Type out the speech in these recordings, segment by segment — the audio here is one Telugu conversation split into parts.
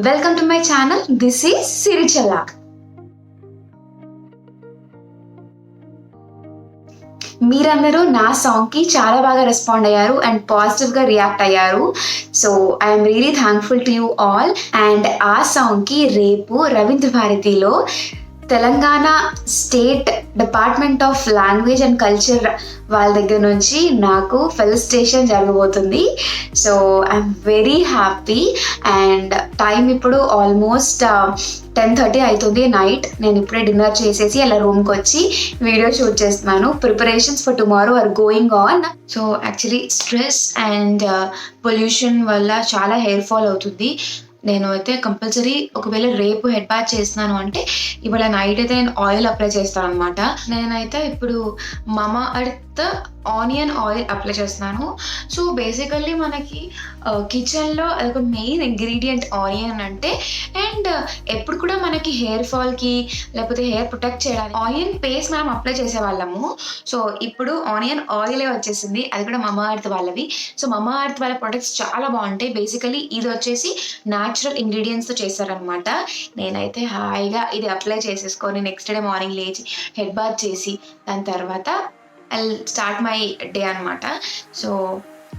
welcome to my channel. This is Sirichalla. మీరందరూ నా సాంగ్కి చాలా బాగా రెస్పాండ్ అయ్యారు అండ్ పాజిటివ్గా రియాక్ట్ అయ్యారు. So I'm really thankful to you all. And ఆ సాంగ్కి రేపు రవీంద్ర భారతిలో Telangana state department of language and culture వాళ్ళ దగ్గర నుంచి నాకు ఫెలిసిటేషన్ జరగబోతుంది. So I'm very happy. And time ఇప్పుడు ఆల్మోస్ట్ 10:30 అవుతుంది నైట్. నేను ఇప్పుడే డిన్నర్ చేసేసి అలా రూమ్కి వచ్చి వీడియో షూట్ చేస్తున్నాను. Preparations for tomorrow or going on. So actually stress and pollution వల్ల చాలా హెయిర్ ఫాల్ అవుతుంది. నేను అయితే కంపల్సరీ ఒకవేళ రేపు హెడ్ బాత్ చేస్తున్నాను అంటే ఇవాళ నైట్ అయితే నేను ఆయిల్ అప్లై చేస్తాను అనమాట. నేనైతే ఇప్పుడు మమా ఎర్త్ ఆనియన్ ఆయిల్ అప్లై చేస్తున్నాను. సో బేసికల్లీ మనకి కిచెన్లో అదొక మెయిన్ ఇంగ్రీడియంట్ ఆనియన్ అంటే. అండ్ ఎప్పుడు కూడా మనకి హెయిర్ ఫాల్కి లేకపోతే హెయిర్ ప్రొటెక్ట్ చేయడానికి ఆనియన్ పేస్ట్ మనం అప్లై చేసేవాళ్ళము. సో ఇప్పుడు ఆనియన్ ఆయిలే వచ్చేసింది, అది కూడా మమా ఎర్త్ వాళ్ళవి. సో మమా ఎర్త్ వాళ్ళ ప్రొడక్ట్స్ చాలా బాగుంటాయి. బేసికలీ ఇది వచ్చేసి న్యాచురల్ ఇంగ్రీడియంట్స్తో చేస్తారనమాట. నేనైతే హాయిగా ఇది అప్లై చేసేసుకొని నెక్స్ట్ డే మార్నింగ్ లేచి హెడ్ బాత్ చేసి దాని తర్వాత I'll start my day anamata. So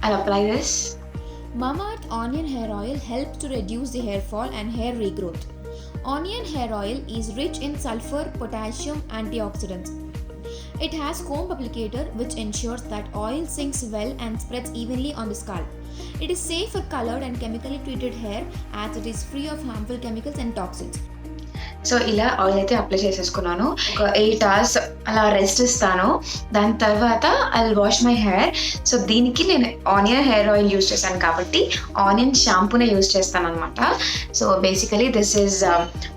I'll apply this. Mamaearth Onion Hair Oil helps to reduce the hair fall and hair regrowth. Onion hair oil is rich in sulfur, potassium, antioxidants. It has comb applicator which ensures that oil sinks well and spreads evenly on the scalp. It is safe for colored and chemically treated hair as it is free of harmful chemicals and toxins. So ఇలా ఆయిల్ అయితే అప్లై చేసేసుకున్నాను. ఒక 8 hours అలా రెస్ట్ ఇస్తాను. దాని తర్వాత I wash my hair. So దీనికి నేను ఆనియన్ హెయిర్ ఆయిల్ యూజ్ చేశాను కాబట్టి ఆనియన్ షాంపూనే యూజ్ చేస్తాను అనమాట. So basically this is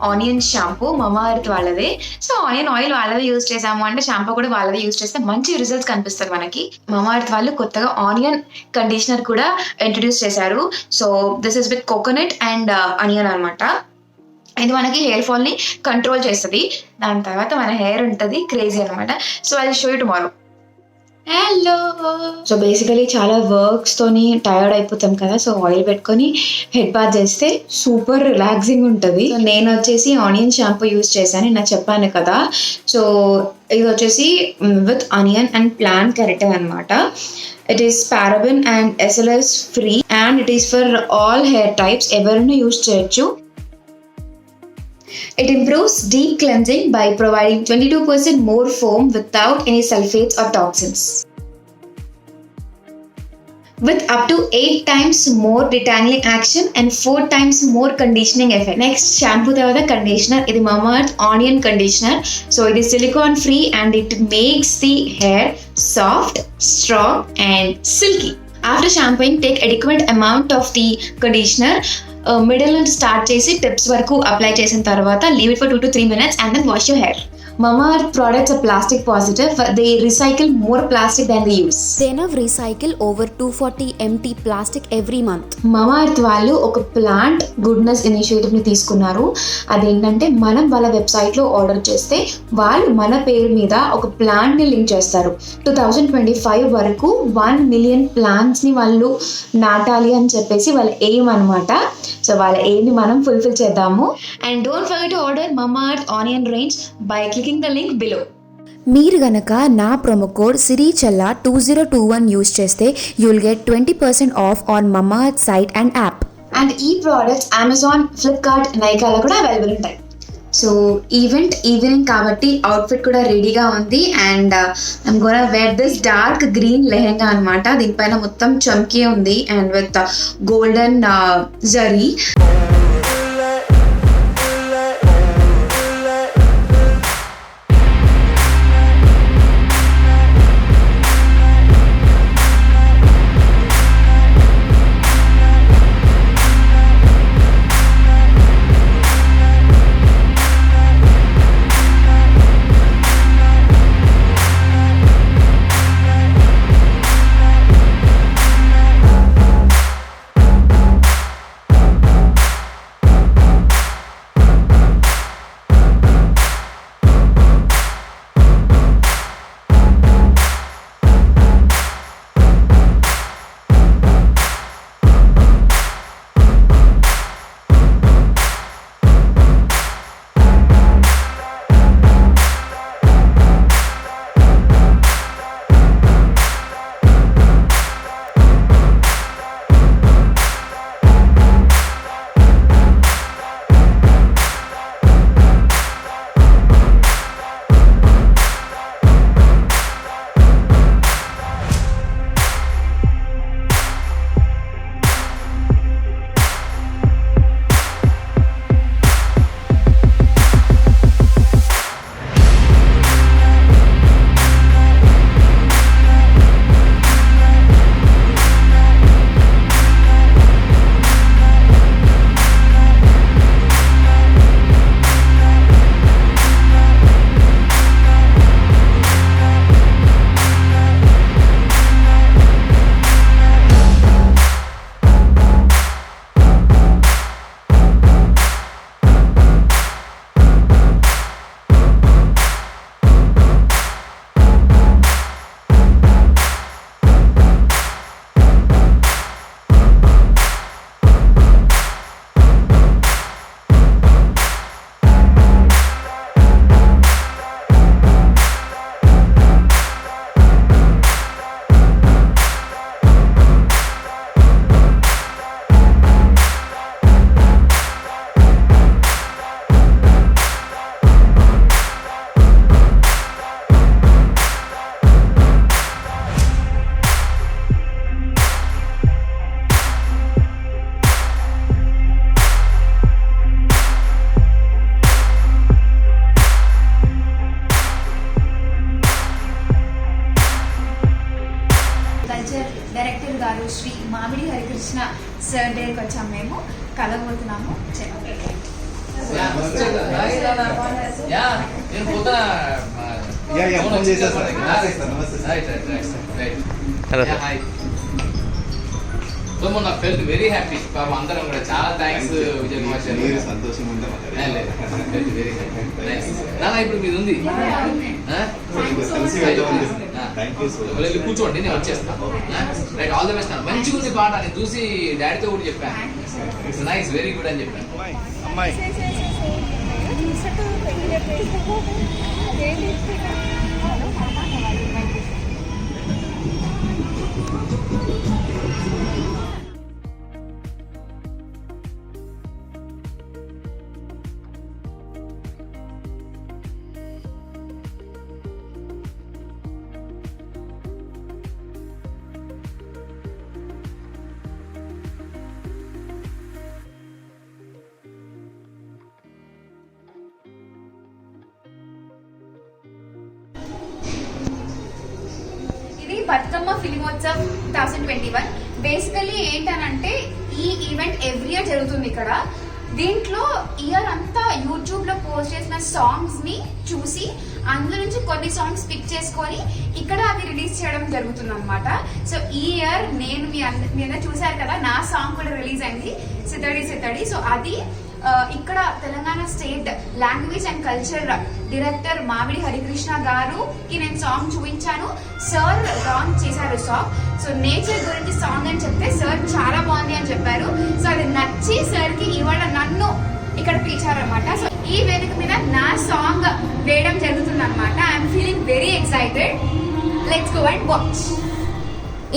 onion shampoo Mamaearth వాళ్ళదే. సో ఆనియన్ ఆయిల్ వాళ్ళదే యూజ్ చేసాము అంటే షాంపూ కూడా వాళ్ళదే యూజ్ చేస్తే మంచి రిజల్ట్స్ కనిపిస్తుంది మనకి. మమా ఎర్త్ వాళ్ళు కొత్తగా ఆనియన్ కండిషనర్ కూడా ఇంట్రడ్యూస్ చేశారు. So this is with coconut and onion అనమాట. ఇది మనకి హెయిర్ ఫాల్ని కంట్రోల్ చేస్తుంది. దాని తర్వాత మన హెయిర్ ఉంటుంది క్రేజీ అనమాట. So I show you tomorrow. Hello. So basically చాలా వర్క్స్తోని టైర్డ్ అయిపోతాం కదా. సో ఆయిల్ పెట్టుకొని హెడ్ బాత్ చేస్తే సూపర్ రిలాక్సింగ్ ఉంటుంది. సో నేను వచ్చేసి ఆనియన్ షాంపూ యూజ్ చేశాను, నేను చెప్పాను కదా. సో ఇది వచ్చేసి with onion and plant keratin అనమాట. It is paraben and SLS free and it is for all hair types. ఎవరైనా యూజ్ చేయొచ్చు. It improves deep cleansing by providing 22% more foam without any sulfates or toxins. With up to 8 times more detangling action and 4 times more conditioning effect. Next, shampoo తర్వాత conditioner. ఇది Mamaearth Onion Conditioner. So it is silicone free and it makes the hair soft, strong and silky. After shampooing, take adequate amount of the conditioner. Middle నుంచి స్టార్ట్ చేసి టిప్స్ వరకు అప్లై చేసిన తర్వాత leave it for 2 to 3 minutes and then wash your hair. Mamaearth products are plastic positive. They recycle more plastic than they use. They now recycle over 240 empty plastic every month. Mamaearth వాళ్ళు ఒక ప్లాంట్ గుడ్నెస్ ఇనిషియేటివ్ని తీసుకున్నారు. అదేంటంటే మనం వాళ్ళ వెబ్సైట్లో ఆర్డర్ చేస్తే వాళ్ళు మన పేరు మీద ఒక ప్లాంట్ని లింక్ చేస్తారు. 2025 వరకు 1 million ప్లాంట్స్ని వాళ్ళు నాటాలి అని చెప్పేసి వాళ్ళ ఎయిమ్ అనమాట. సో వాళ్ళ ఎయిమ్ని మనం ఫుల్ఫిల్ చేద్దాము. And don't forget to order Mamaearth onion range by clicking the link below. మీరు గనక నా ప్రోమో కోడ్ సిరిచల్లా 2021 యూజ్ చేస్తే you will get 20% off on Mamaearth site and app. And ఈ ప్రోడక్ట్స్ అమెజాన్, ఫ్లిప్కార్ట్, నైకాలో కూడా అవైలబుల్ ఉంటాయి. సో ఈవినింగ్ కాబట్టి అవుట్ఫిట్ కూడా రెడీగా ఉంది. And I'm gonna wear this dark green lehenga అనమాట. దీనిపైన మొత్తం చమ్కీ ఉంది అండ్ విత్ గోల్డెన్ జరీ. అడుగుతున్నాము. సో మొన్న ఫెల్ట్ వెరీ హ్యాపీ. పాపం అందరం కూడా చాలా థ్యాంక్స్ విజయ్ కుమార్ సార్. సంతోషం ఉంటే వెరీ హ్యాపీ. నాన్న ఇప్పుడు మీది ఉంది, వెళ్ళి కూర్చోండి, నేను వచ్చేస్తాను. Right, all the best. మంచిగా ఉంది పాట, నేను చూసి డాడీతో కూడా చెప్పాను, ఇట్స్ నైస్, వెరీ గుడ్ అని చెప్పాను. అమ్మాయి ఇది బతుకమ్మ ఫిలిమోత్సవ్ 2021. బేసికలీ ఏంటనంటే ఈ ఈవెంట్ ఎవ్రీ ఇయర్ జరుగుతుంది ఇక్కడ. దీంట్లో ఇయర్ అంతా యూట్యూబ్ లో పోస్ట్ చేసిన సాంగ్స్ ని చూసి అందులో నుంచి కొన్ని సాంగ్స్ పిక్ చేసుకొని ఇక్కడ అవి రిలీజ్ చేయడం జరుగుతుంది అనమాట. సో ఈ ఇయర్ నేను మీ అందరూ చూసారు కదా, నా సాంగ్ కూడా రిలీజ్ అయింది, సితడి సితడి. సో అది ఇక్కడ Telangana state language and culture director మామిడి హరికృష్ణ గారుకి నేను సాంగ్ చూపించాను. సార్ లాంచ్ చేశారు సాంగ్. సో నేచర్ గురించి సాంగ్ అని చెప్తే సార్ చాలా బాగుంది అని చెప్పారు. సో అది నచ్చి సార్ కి ఇవాళ నన్ను ఇక్కడ పిలిచారనమాట. సో ఈ వేదిక మీద నా సాంగ్ వేయడం జరుగుతుంది అనమాట. I'm feeling very excited. Let's go and watch.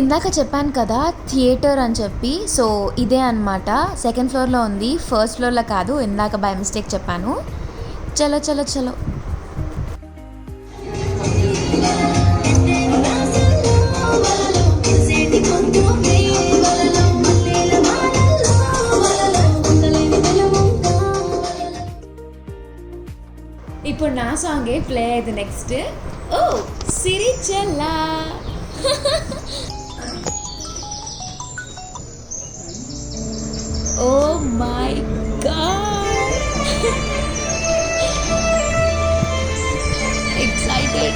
ఇందాక చెప్పాను కదా థియేటర్ అని చెప్పి, సో ఇదే అనమాట. సెకండ్ ఫ్లోర్లో ఉంది, ఫస్ట్ ఫ్లోర్లో కాదు, ఇందాక బై మిస్టేక్ చెప్పాను. చలో చలో చలో. ఇప్పుడు నా సాంగే ప్లే అయ్యేది నెక్స్ట్. ఓ సిరి చెల్లా. Oh my God! Excited!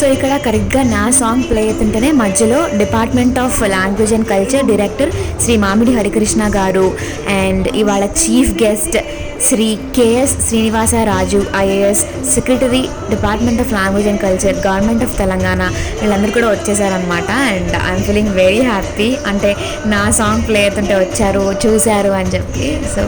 So ఇక్కడ కరెక్ట్గా నా సాంగ్ ప్లే అవుతుంటేనే మధ్యలో department of language and culture director Shri Mamidi Harikrishna garu and ఇవాళ chief guest Shri KS Srinivasaraju IAS secretary department of language and culture government of Telangana వీళ్ళందరూ కూడా వచ్చేసారనమాట. And I'm feeling very happy. అంటే నా సాంగ్ ప్లే అవుతుంటే వచ్చారు, చూశారు అని చెప్పి. సో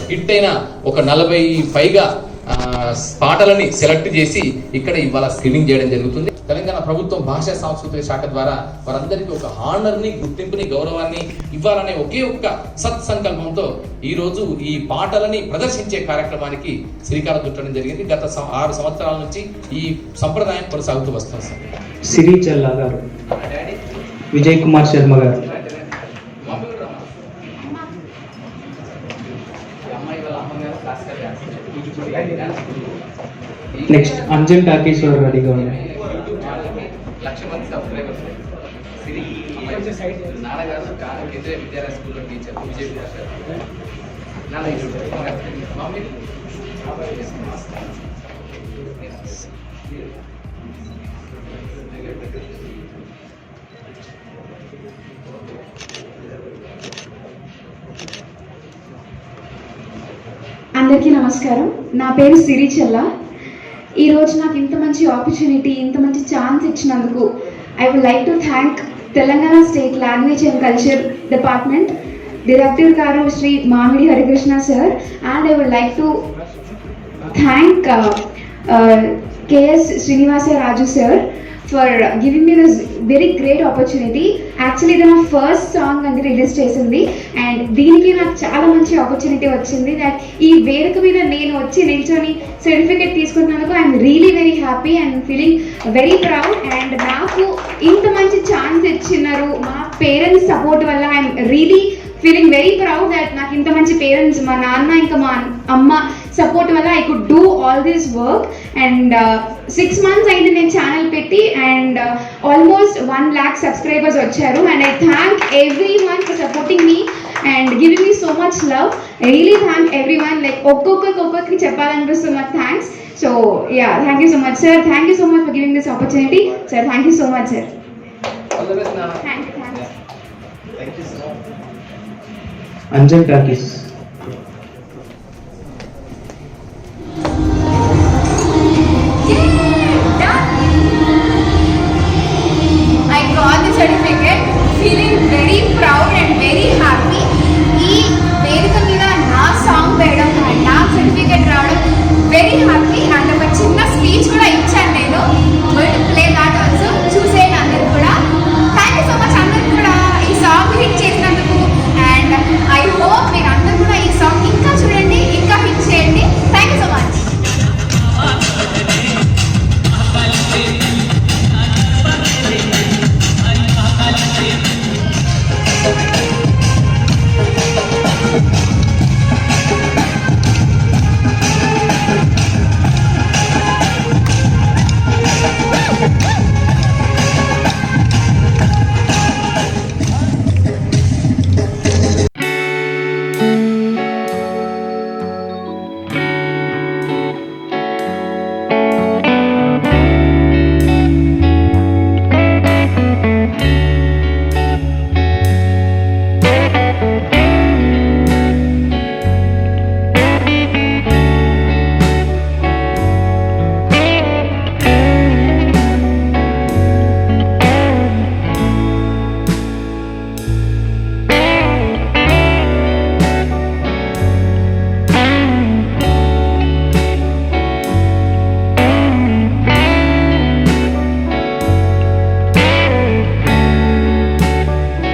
హిట్ అయిన ఒక 40 పైగా పాటలని సెలెక్ట్ చేసి ఇక్కడ ఇవాళ స్క్రీనింగ్ చేయడం జరుగుతుంది. తెలంగాణ ప్రభుత్వం భాషా సాంస్కృతిక శాఖ ద్వారా వారందరికీ ఒక హానర్ని, గుర్తింపుని, గౌరవాన్ని ఇవ్వాలనే ఒకే ఒక్క సత్సంకల్పంతో ఈ రోజు ఈ పాటలని ప్రదర్శించే కార్యక్రమానికి శ్రీకారం చుట్టడం జరిగింది. గత 6 సంవత్సరాల నుంచి ఈ సంప్రదాయం కొనసాగుతూ వస్తుంది. సిరి చెల్లా గారు, విజయ్ కుమార్ శర్మ గారు, నెక్స్ట్ అంజన్ టాకీశ్వర్ రెడీగా ఉన్నాయి. 1,00,000 మంది సబ్స్క్రైబర్స్. నాన్నగారు కేంద్రీయ విద్యాలయ స్కూల్లో టీచర్ విజయ్ కుమార్ గారు. నాన్న మమ్మీ అందరికీ నమస్కారం. నా పేరు సిరిచెల్ల. ఈరోజు నాకు ఇంత మంచి ఆపర్చునిటీ, ఇంత మంచి ఛాన్స్ ఇచ్చినందుకు I would like to thank Telangana state language and culture department director గారు Shri Mamidi Harikrishna sir, and I would like to thank KS Srinivasa Raju sir for giving me this very great opportunity. Actually ఇది నా ఫస్ట్ సాంగ్ అని రిలీజ్ చేసింది, అండ్ దీనికి నాకు చాలా మంచి ఆపర్చునిటీ వచ్చింది. దట్ ఈ వేదిక మీద నేను వచ్చి నిల్చొని సర్టిఫికేట్ తీసుకుంటున్నందుకు I'm really very happy and feeling very proud. And నాకు ఇంత మంచి ఛాన్స్ ఇచ్చినారు మా పేరెంట్స్ సపోర్ట్ వల్ల. I'm really feeling very proud that నాకు ఇంత మంచి పేరెంట్స్, మా నాన్న ఇంకా మా అమ్మ సపోర్ట్ వల్ల I could do all this work. And 6 months అయింది నేను ఛానల్ పెట్టి, అండ్ ఆల్మోస్ట్ 1 lakh సబ్స్క్రైబర్స్ వచ్చారు. And I thank every one for supporting me and giving me so much love. I really thank every one. Like ఒక్కొక్కరికి చెప్పాలనిపిస్తుంది నాకు thanks. So yeah, thank you so much sir. Thank you so much for giving this opportunity sir. Thank you so much sir. All the best నాన్న. Thank you. అంజల్ టాకీస్.